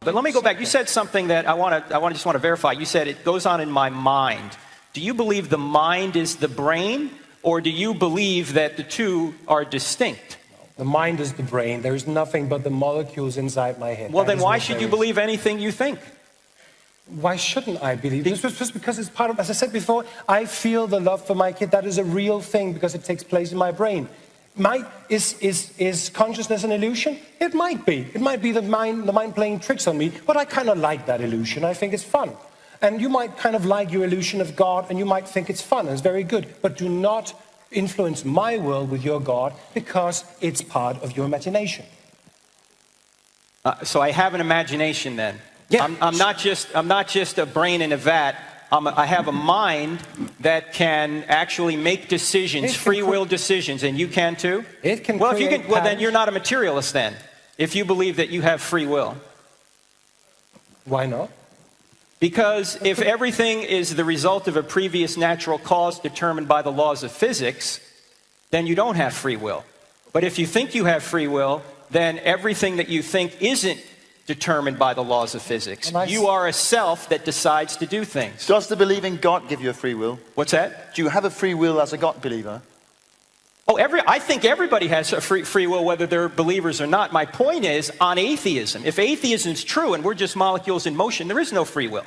But let me go back. You said something that I just want to verify. You said it goes on in my mind. Do you believe the mind is the brain, or do you believe that the two are distinct? The mind is the brain. There is nothing but the molecules inside my head. Well, then why should you believe anything you think? Why shouldn't I believe? Just because it's part of, as I said before, I feel the love for my kid. That is a real thing because it takes place in my brain. Is consciousness an illusion? It might be. It might be the mind playing tricks on me, but I kind of like that illusion. I think it's fun. And you might kind of like your illusion of God, and you might think it's fun and it's very good. But do not influence my world with your God, because it's part of your imagination. So I have an imagination then. Yeah. I'm not just a brain in a vat. I have a mind that can actually make decisions, free will decisions, and you can too? It can. Well, if you can, well, then you're not a materialist then, if you believe that you have free will. Why not? Because if everything is the result of a previous natural cause determined by the laws of physics, then you don't have free will. But if you think you have free will, then everything that you think isn't determined by the laws of physics. You are a self that decides to do things. Does the believing God give you a free will? What's that? Do you have a free will as a God believer? Oh, I think everybody has a free will, whether they're believers or not. My point is, on atheism, if atheism is true and we're just molecules in motion, there is no free will.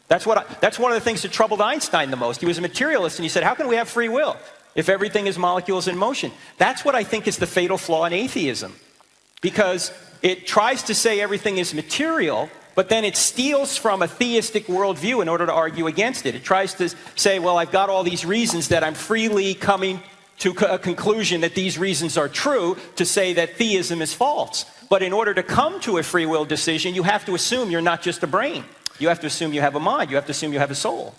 That's one of the things that troubled Einstein the most. He was a materialist, and he said, how can we have free will if everything is molecules in motion? That's what I think is the fatal flaw in atheism. Because it tries to say everything is material, but then it steals from a theistic worldview in order to argue against it. It tries to say, well, I've got all these reasons that I'm freely coming to a conclusion that these reasons are true, to say that theism is false. But in order to come to a free will decision, you have to assume you're not just a brain. You have to assume you have a mind. You have to assume you have a soul.